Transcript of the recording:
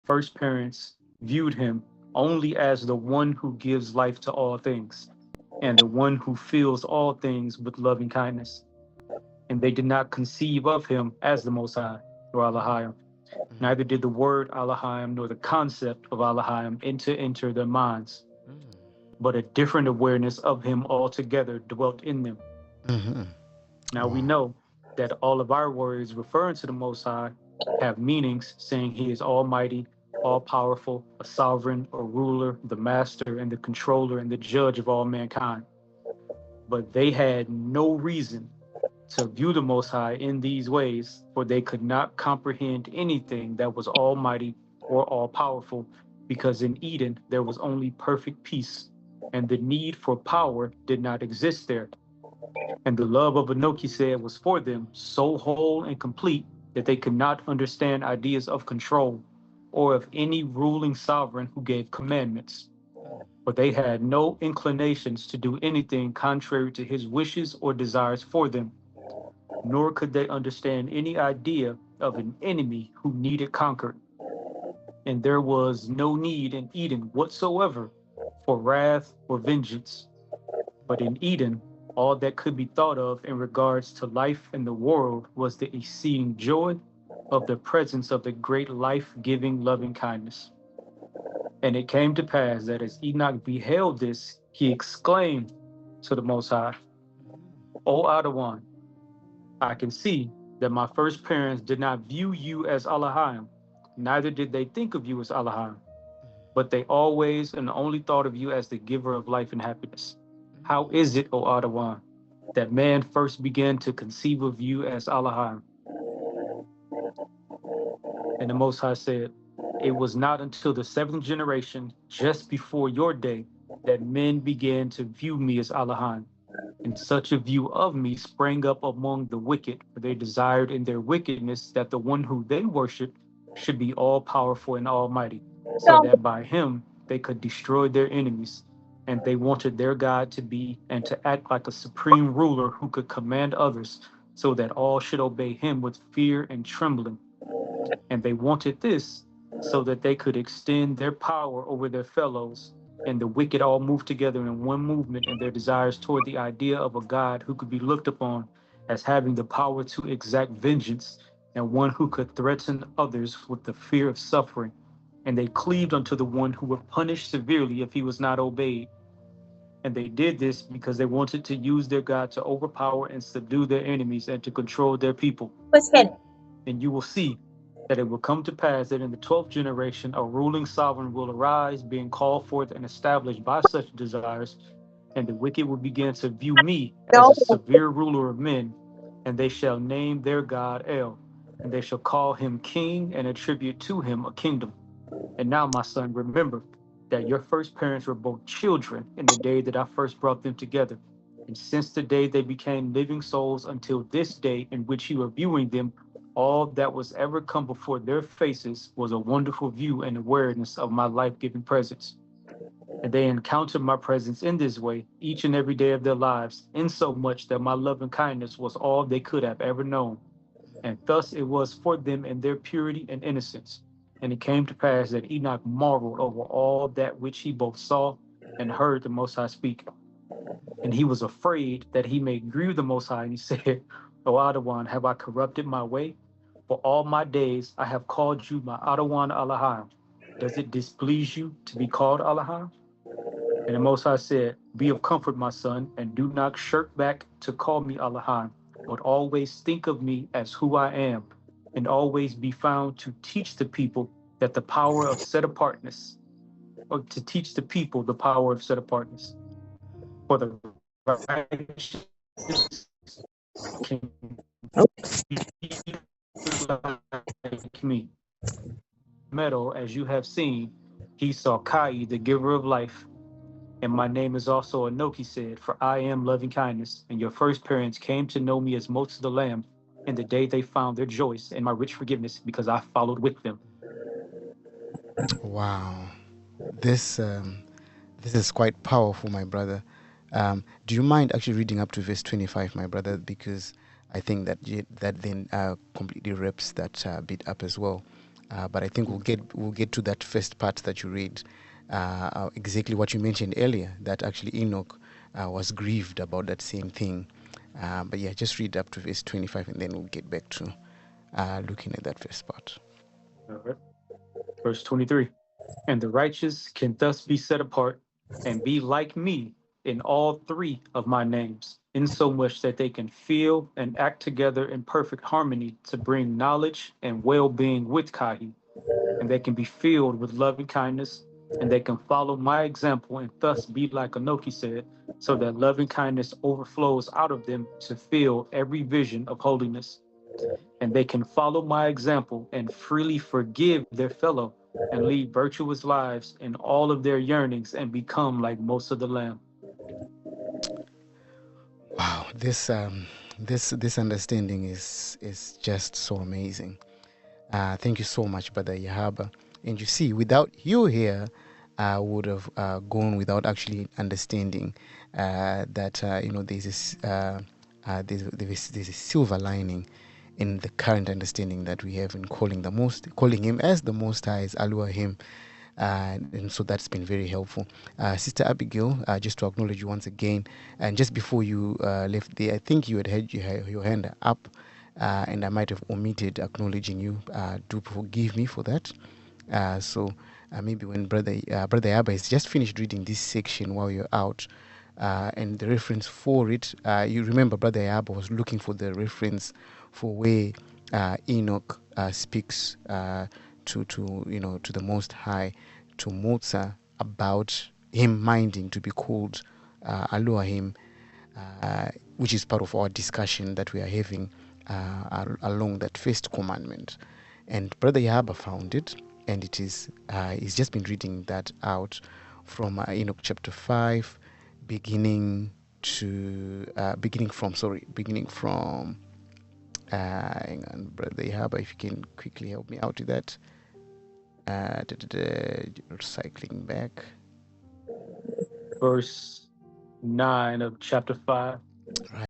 first parents viewed him only as the one who gives life to all things and the one who fills all things with loving kindness. And they did not conceive of him as the Most High or Elohim. Mm-hmm. Neither did the word Elohim nor the concept of Elohim enter their minds, but a different awareness of him altogether dwelt in them. Mm-hmm. Now we Wow. know that all of our words referring to the Most High have meanings saying he is almighty, all powerful, a sovereign, a ruler, the master, and the controller and the judge of all mankind. But they had no reason to view the Most High in these ways, for they could not comprehend anything that was almighty or all powerful, because in Eden there was only perfect peace, and the need for power did not exist there. And the love of Enoch, said, was for them so whole and complete that they could not understand ideas of control or of any ruling sovereign who gave commandments. For they had no inclinations to do anything contrary to his wishes or desires for them, nor could they understand any idea of an enemy who needed conquered. And there was no need in Eden whatsoever for wrath or vengeance. But in Eden, all that could be thought of in regards to life in the world was the exceeding joy of the presence of the great life giving loving kindness. And it came to pass that as Enoch beheld this, he exclaimed to the Most High, O Adawan, I can see that my first parents did not view you as Elohim, neither did they think of you as Elohim, but they always and only thought of you as the giver of life and happiness. How is it, O Adawan, that man first began to conceive of you as Elohim? And the Most High said, it was not until the seventh generation, just before your day, that men began to view me as Elohim. And such a view of me sprang up among the wicked, for they desired in their wickedness that the one who they worshiped should be all powerful and almighty, so that by him they could destroy their enemies. And they wanted their God to be and to act like a supreme ruler who could command others, so that all should obey him with fear and trembling. And they wanted this so that they could extend their power over their fellows. And the wicked all moved together in one movement in their desires toward the idea of a God who could be looked upon as having the power to exact vengeance, and one who could threaten others with the fear of suffering. And they cleaved unto the one who would punish severely if he was not obeyed. And they did this because they wanted to use their God to overpower and subdue their enemies and to control their people. And you will see that it will come to pass that in the 12th generation, a ruling sovereign will arise, being called forth and established by such desires, and the wicked will begin to view me as a severe ruler of men, and they shall name their God El, and they shall call him king and attribute to him a kingdom. And now, my son, remember that your first parents were both children in the day that I first brought them together. And since the day they became living souls until this day in which you are viewing them, all that was ever come before their faces was a wonderful view and awareness of my life giving presence. And they encountered my presence in this way each and every day of their lives, in so much that my love and kindness was all they could have ever known. And thus it was for them in their purity and innocence. And it came to pass that Enoch marveled over all that which he both saw and heard the Most High speak. And he was afraid that he may grieve the Most High. And he said, O Adawan, have I corrupted my way? For all my days I have called you my Adawan Alahim. Does it displease you to be called Alahim? And the Most High said, be of comfort, my son, and do not shirk back to call me Allahim, but always think of me as who I am, and always be found to teach the people that the power of set apartness, or to teach the people the power of set apartness. For the righteous can be like me. Meadow, as you have seen, he saw Kai, the giver of life. And my name is also Enoch, he said, for I am loving kindness. And your first parents came to know me as Moses the Lamb in the day they found their joys and my rich forgiveness because I followed with them. Wow. This this is quite powerful, my brother. Do you mind actually reading up to verse 25, my brother? Because I think that that then completely rips that bit up as well. but I think we'll get to that first part that you read, exactly what you mentioned earlier, that actually Enoch was grieved about that same thing. But yeah, just read up to verse 25, and then we'll get back to looking at that first part. All right. Verse 23. And the righteous can thus be set apart and be like me in all three of my names, insomuch that they can feel and act together in perfect harmony to bring knowledge and well-being with Kahi, and they can be filled with loving kindness, and they can follow my example and thus be like Anoki said, so that loving kindness overflows out of them to fill every vision of holiness. And they can follow my example and freely forgive their fellow and lead virtuous lives in all of their yearnings and become like most of the Lamb. Wow, this understanding is just so amazing. Thank you so much, Brother Yahaba. And you see, without you here, I would have gone without actually understanding that there's a silver lining in the current understanding that we have in calling him as the Most High, as Elohim. And so that's been very helpful. Sister Abigail, just to acknowledge you once again, and just before you left there, I think you had your hand up, and I might have omitted acknowledging you. Do forgive me for that. So maybe when Brother Abba has just finished reading this section while you're out, and the reference for it, you remember Brother Abba was looking for the reference for where Enoch speaks to the Most High, to Mozart, about him minding to be called Elohim, which is part of our discussion that we are having along that first commandment. And Brother Yahaba found it, and it is he's just been reading that out from Enoch chapter 5, beginning from hang on, Brother Yahaba, if you can quickly help me out with that. Cycling back. Verse 9 of chapter 5.